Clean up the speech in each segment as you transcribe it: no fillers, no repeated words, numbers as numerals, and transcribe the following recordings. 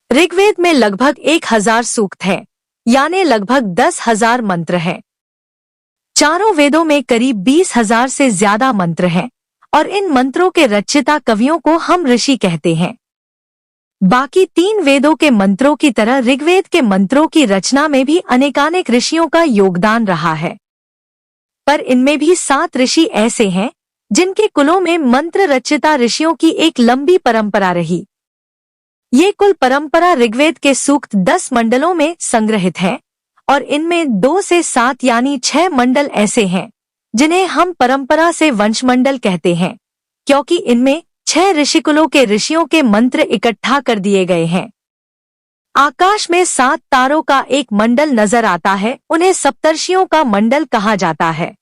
ऋग्वेद में लगभग 1000 सूक्त हैं, यानी लगभग 10,000 मंत्र हैं। चारों वेदों में करीब 20,000 से ज्यादा मंत्र हैं और इन मंत्रों के रचयिता कवियों को हम ऋषि कहते हैं। बाकी 3 वेदों के मंत्रों की तरह ऋग्वेद के मंत्रों की रचना में भी अनेकानेक ऋषियों का योगदान रहा है, पर इनमें भी 7 ऋषि ऐसे हैं जिनके कुलों में मंत्र रचयिता ऋषियों की एक लंबी परंपरा रही। ये कुल परंपरा ऋग्वेद के सूक्त 10 मंडलों में संग्रहित है और इनमें 2 से 7 यानी 6 मंडल ऐसे हैं जिन्हें हम परंपरा से वंशमंडल कहते हैं, क्योंकि इनमें 6 ऋषिकुलों के ऋषियों के मंत्र इकट्ठा कर दिए गए हैं। आकाश में 7 तारों का एक मंडल नजर आता है, उन्हें सप्तर्षियों का मंडल कहा जाता है।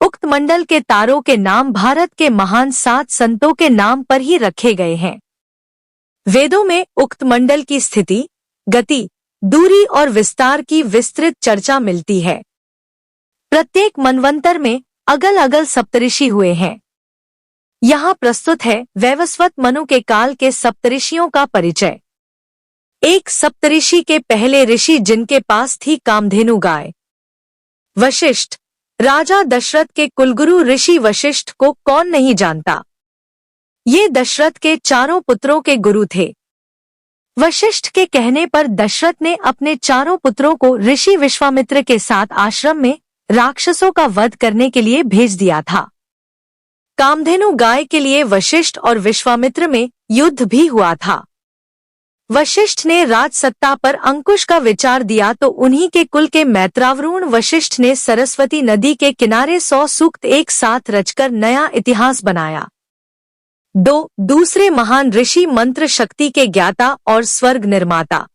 उक्त मंडल के तारों के नाम भारत के महान 7 संतों के नाम पर ही रखे गए हैं। वेदों में उक्त मंडल की स्थिति, गति, दूरी और विस्तार की विस्तृत चर्चा मिलती है। प्रत्येक मनवंतर में अगल अगल सप्तऋषि हुए हैं। यहाँ प्रस्तुत है वैवस्वत मनु के काल के सप्तऋषियों का परिचय। एक सप्तऋषि के पहले ऋषि जिनके पास थी कामधेनु गाय। वशिष्ठ। राजा दशरथ के कुलगुरु ऋषि वशिष्ठ को कौन नहीं जानता। ये दशरथ के चारों पुत्रों के गुरु थे। वशिष्ठ के कहने पर दशरथ ने अपने चारों पुत्रों को ऋषि विश्वामित्र के साथ आश्रम में राक्षसों का वध करने के लिए भेज दिया था। कामधेनु गाय के लिए वशिष्ठ और विश्वामित्र में युद्ध भी हुआ था। वशिष्ठ ने राजसत्ता पर अंकुश का विचार दिया तो उन्हीं के कुल के मैत्रावरुण वशिष्ठ ने सरस्वती नदी के किनारे 100 सूक्त एक साथ रचकर नया इतिहास बनाया। दूसरे महान ऋषि मंत्र शक्ति के ज्ञाता और स्वर्ग निर्माता।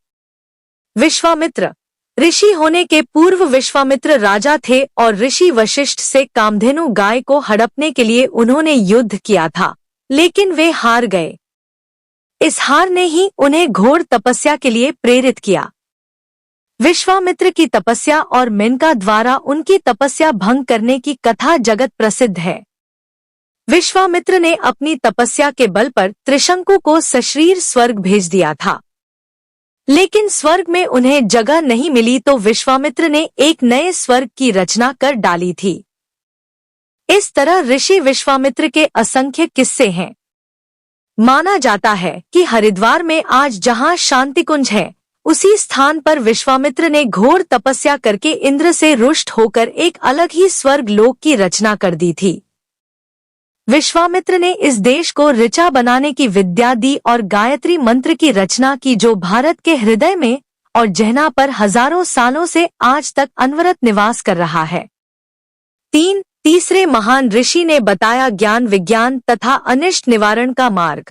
विश्वामित्र। ऋषि होने के पूर्व विश्वामित्र राजा थे और ऋषि वशिष्ठ से कामधेनु गाय को हड़पने के लिए उन्होंने युद्ध किया था, लेकिन वे हार गए। इस हार ने ही उन्हें घोर तपस्या के लिए प्रेरित किया। विश्वामित्र की तपस्या और मेनका द्वारा उनकी तपस्या भंग करने की कथा जगत प्रसिद्ध है। विश्वामित्र ने अपनी तपस्या के बल पर त्रिशंकु को सशरीर स्वर्ग भेज दिया था, लेकिन स्वर्ग में उन्हें जगह नहीं मिली तो विश्वामित्र ने एक नए स्वर्ग की रचना कर डाली थी। इस तरह ऋषि विश्वामित्र के असंख्य किस्से हैं। माना जाता है कि हरिद्वार में आज जहां शांतिकुंज है, उसी स्थान पर विश्वामित्र ने घोर तपस्या करके इंद्र से रुष्ट होकर एक अलग ही स्वर्ग लोक की रचना कर दी थी। विश्वामित्र ने इस देश को ऋचा बनाने की विद्या दी और गायत्री मंत्र की रचना की, जो भारत के हृदय में और जहना पर हजारों सालों से आज तक अनवरत निवास कर रहा है। तीसरे महान ऋषि ने बताया ज्ञान विज्ञान तथा अनिष्ट निवारण का मार्ग।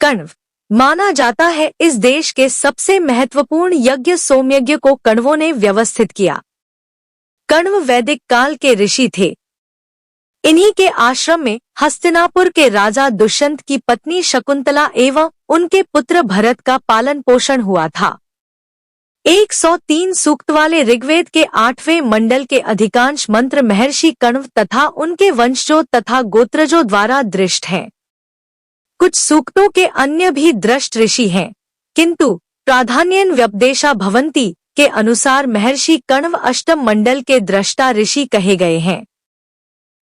कण्व। माना जाता है इस देश के सबसे महत्वपूर्ण यज्ञ सोमयज्ञ को कण्वों ने व्यवस्थित किया। कण्व वैदिक काल के ऋषि थे। इन्हीं के आश्रम में हस्तिनापुर के राजा दुष्यंत की पत्नी शकुंतला एवं उनके पुत्र भरत का पालन पोषण हुआ था। 103 सूक्त वाले ऋग्वेद के 8वें मंडल के अधिकांश मंत्र महर्षि कण्व तथा उनके वंशजों तथा गोत्रजों द्वारा दृष्ट हैं। कुछ सूक्तों के अन्य भी दृष्ट ऋषि हैं, किंतु प्राधान्यन व्यपदेशा भवन्ति के अनुसार महर्षि कण्व अष्टम मंडल के दृष्टा ऋषि कहे गए हैं।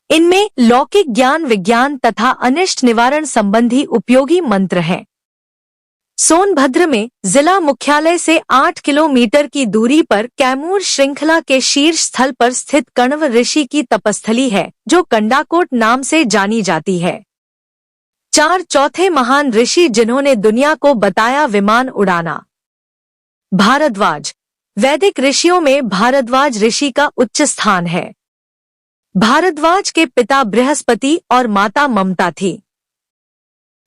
इनमें लौकिक ज्ञान विज्ञान तथा अनिष्ट निवारण संबंधी उपयोगी मंत्र हैं। सोनभद्र में जिला मुख्यालय से 8 किलोमीटर की दूरी पर कैमूर श्रृंखला के शीर्ष स्थल पर स्थित कण्व ऋषि की तपस्थली है, जो कंडाकोट नाम से जानी जाती है। चौथे महान ऋषि जिन्होंने दुनिया को बताया विमान उड़ाना। भारद्वाज। वैदिक ऋषियों में भारद्वाज ऋषि का उच्च स्थान है। भारद्वाज के पिता बृहस्पति और माता ममता थी।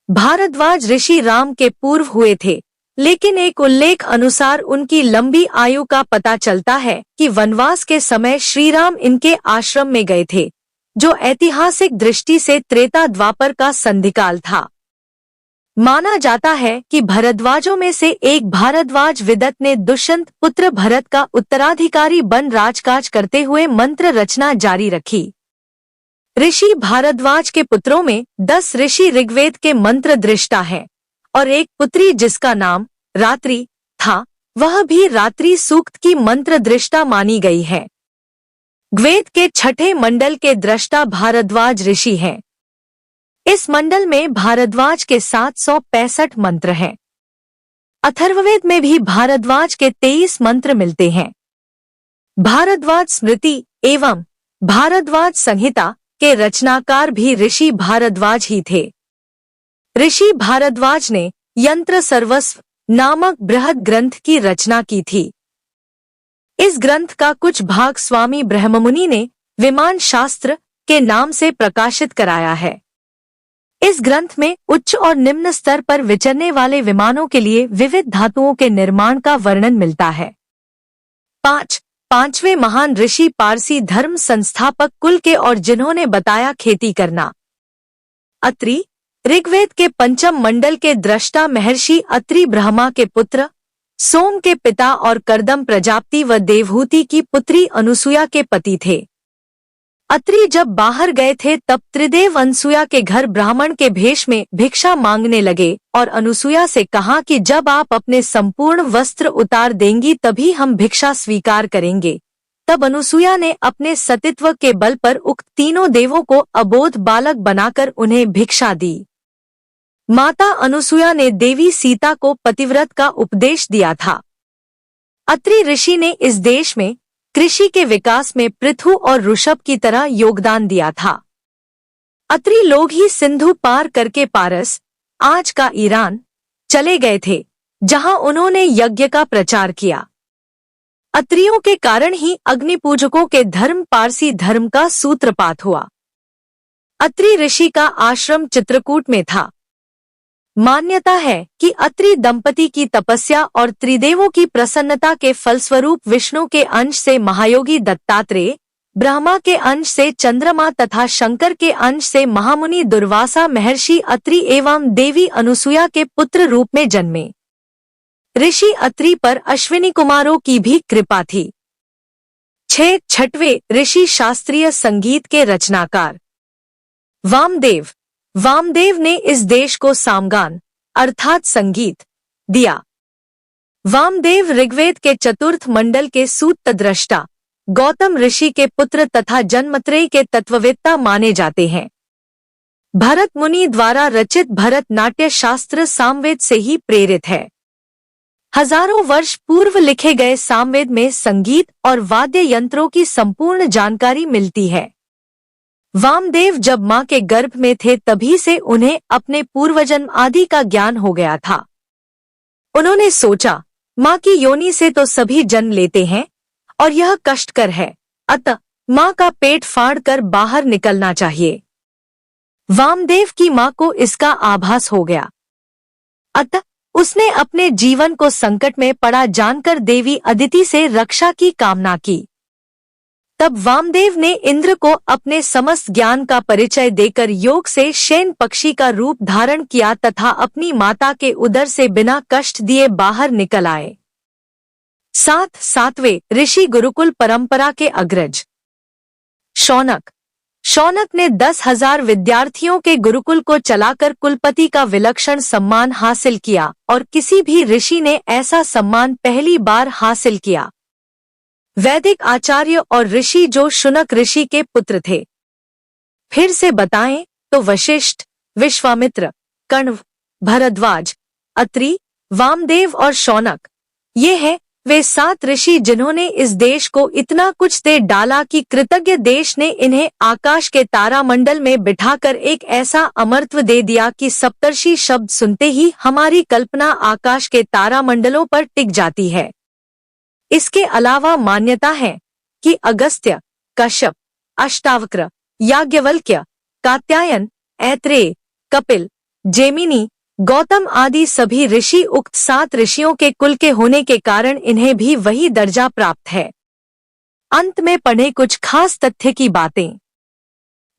भारद्वाज ऋषि राम के पूर्व हुए थे, लेकिन एक उल्लेख अनुसार उनकी लंबी आयु का पता चलता है कि वनवास के समय श्री राम इनके आश्रम में गए थे, जो ऐतिहासिक दृष्टि से त्रेता द्वापर का संधिकाल था। माना जाता है कि भरद्वाजों में से एक भारद्वाज विदत ने दुष्यंत पुत्र भरत का उत्तराधिकारी बन राजकाज करते हुए मंत्र रचना जारी रखी। ऋषि भारद्वाज के पुत्रों में 10 ऋषि ऋग्वेद के मंत्र दृष्टा हैं और एक पुत्री जिसका नाम रात्रि था, वह भी रात्रि सूक्त की मंत्र दृष्टा मानी गई है। वेद के छठे मंडल के दृष्टा भारद्वाज ऋषि हैं। इस मंडल में भारद्वाज के 765 मंत्र हैं। अथर्ववेद में भी भारद्वाज के 23 मंत्र मिलते हैं। भारद्वाज स्मृति एवं भारद्वाज संहिता के रचनाकार भी ऋषि भारद्वाज ही थे। ऋषि भारद्वाज ने यंत्र सर्वस्व नामक बृहद ग्रंथ की रचना की थी। इस ग्रंथ का कुछ भाग स्वामी ब्रह्ममुनि ने विमान शास्त्र के नाम से प्रकाशित कराया है। इस ग्रंथ में उच्च और निम्न स्तर पर विचरने वाले विमानों के लिए विविध धातुओं के निर्माण का वर्णन मिलता है। पांचवें महान ऋषि पारसी धर्म संस्थापक कुल के और जिन्होंने बताया खेती करना। अत्रि ऋग्वेद के पंचम मंडल के दृष्टा महर्षि अत्रि ब्रह्मा के पुत्र, सोम के पिता और कर्दम प्रजापति व देवहूति की पुत्री अनुसुया के पति थे। अत्रि जब बाहर गए थे तब त्रिदेव अनुसुया के घर ब्राह्मण के भेष में भिक्षा मांगने लगे और अनुसुया से कहा कि जब आप अपने संपूर्ण वस्त्र उतार देंगी तभी हम भिक्षा स्वीकार करेंगे। तब अनुसुया ने अपने सतीत्व के बल पर उक्त तीनों देवों को अबोध बालक बनाकर उन्हें भिक्षा दी। माता अनुसुया ने देवी सीता को पतिव्रत का उपदेश दिया था। अत्रि ऋषि ने इस देश में कृषि के विकास में पृथु और ऋषभ की तरह योगदान दिया था। अत्रि लोग ही सिंधु पार करके पारस, आज का ईरान, चले गए थे, जहां उन्होंने यज्ञ का प्रचार किया। अत्रियों के कारण ही अग्निपूजकों के धर्म पारसी धर्म का सूत्रपात हुआ। अत्रि ऋषि का आश्रम चित्रकूट में था। मान्यता है कि अत्रि दंपति की तपस्या और त्रिदेवों की प्रसन्नता के फलस्वरूप विष्णु के अंश से महायोगी दत्तात्रेय, ब्रह्मा के अंश से चंद्रमा तथा शंकर के अंश से महामुनि दुर्वासा महर्षि अत्रि एवं देवी अनुसुया के पुत्र रूप में जन्मे। ऋषि अत्रि पर अश्विनी कुमारों की भी कृपा थी। छठवें ऋषि शास्त्रीय संगीत के रचनाकार वामदेव। वामदेव ने इस देश को सामगान अर्थात संगीत दिया। वामदेव ऋग्वेद के चतुर्थ मंडल के सूत्रद्रष्टा, गौतम ऋषि के पुत्र तथा जन्मत्रय के तत्ववेत्ता माने जाते हैं। भरत मुनि द्वारा रचित भरत नाट्य शास्त्र सामवेद से ही प्रेरित है। हजारों वर्ष पूर्व लिखे गए सामवेद में संगीत और वाद्य यंत्रों की संपूर्ण जानकारी मिलती है। वामदेव जब मां के गर्भ में थे तभी से उन्हें अपने पूर्वजन्म आदि का ज्ञान हो गया था। उन्होंने सोचा, मां की योनि से तो सभी जन्म लेते हैं और यह कष्टकर है, अतः मां का पेट फाड़ कर बाहर निकलना चाहिए। वामदेव की मां को इसका आभास हो गया, अतः उसने अपने जीवन को संकट में पड़ा जानकर देवी अदिति से रक्षा की कामना की। तब वामदेव ने इंद्र को अपने समस्त ज्ञान का परिचय देकर योग से शैन पक्षी का रूप धारण किया तथा अपनी माता के उदर से बिना कष्ट दिए बाहर निकल आए। सातवें ऋषि गुरुकुल परंपरा के अग्रज शौनक। शौनक ने 10,000 विद्यार्थियों के गुरुकुल को चलाकर कुलपति का विलक्षण सम्मान हासिल किया और किसी भी ऋषि ने ऐसा सम्मान पहली बार हासिल किया। वैदिक आचार्य और ऋषि जो शुनक ऋषि के पुत्र थे। फिर से बताएं तो वशिष्ठ, विश्वामित्र, कण्व, भरद्वाज, अत्रि, वामदेव और शौनक, ये हैं वे 7 ऋषि जिन्होंने इस देश को इतना कुछ दे डाला कि कृतज्ञ देश ने इन्हें आकाश के तारामंडल में बिठाकर एक ऐसा अमरत्व दे दिया कि सप्तर्षि शब्द सुनते ही हमारी कल्पना आकाश के तारामंडलों पर टिक जाती है। इसके अलावा मान्यता है कि अगस्त्य, कश्यप, अष्टावक्र, याज्ञवल्क्य, कात्यायन, ऐत्रेय, कपिल, जेमिनी, गौतम आदि सभी ऋषि उक्त 7 ऋषियों के कुल के होने के कारण इन्हें भी वही दर्जा प्राप्त है। अंत में पढ़े कुछ खास तथ्य की बातें।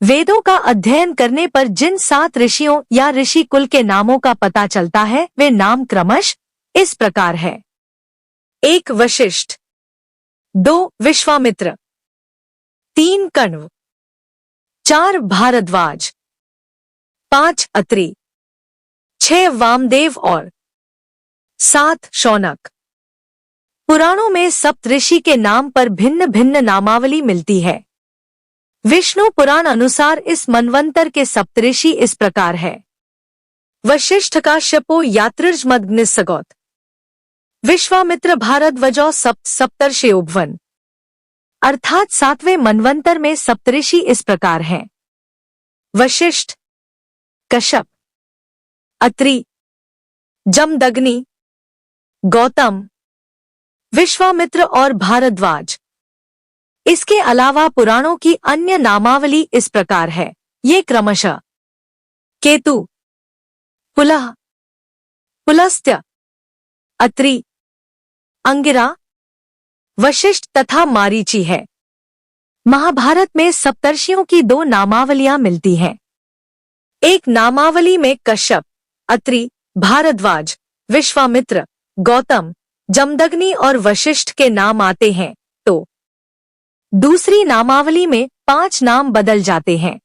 वेदों का अध्ययन करने पर जिन 7 ऋषियों या ऋषि कुल के नामों का पता चलता है वे नाम क्रमश इस प्रकार है। 1 वशिष्ठ, 2 विश्वामित्र, 3 कण्व, 4 भारद्वाज, 5 अत्रि, 6 वामदेव और 7 शौनक। पुराणों में सप्तऋषि के नाम पर भिन्न भिन्न नामावली मिलती है। विष्णु पुराण अनुसार इस मनवंतर के सप्तऋषि इस प्रकार है। वशिष्ठ काश्यपो यात्रिर्मग्निसगौत, विश्वामित्र भारद्वजौ सप्तर्षियोभवन। अर्थात 7वें मनवंतर में सप्तऋषि इस प्रकार हैं। वशिष्ठ, कश्यप, अत्रि, जमदग्नि, गौतम, विश्वामित्र और भारद्वाज। इसके अलावा पुराणों की अन्य नामावली इस प्रकार है। ये क्रमशः केतु, पुलह, पुलस्त्य, अत्रि, अंगिरा, वशिष्ठ तथा मारीची है। महाभारत में सप्तर्षियों की 2 नामावलियां मिलती हैं। एक नामावली में कश्यप, अत्रि, भारद्वाज, विश्वामित्र, गौतम, जमदग्नि और वशिष्ठ के नाम आते हैं, तो दूसरी नामावली में 5 नाम बदल जाते हैं।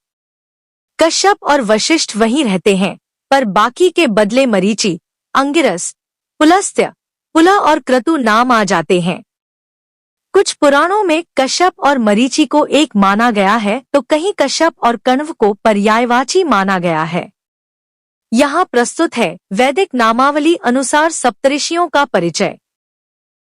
कश्यप और वशिष्ठ वहीं रहते हैं, पर बाकी के बदले मरीचि, अंगिरस, पुलस्त्य, पुला और क्रतु नाम आ जाते हैं। कुछ पुराणों में कश्यप और मरीचि को एक माना गया है, तो कहीं कश्यप और कण्व को पर्यायवाची माना गया है। यहाँ प्रस्तुत है वैदिक नामावली अनुसार सप्तऋषियों का परिचय।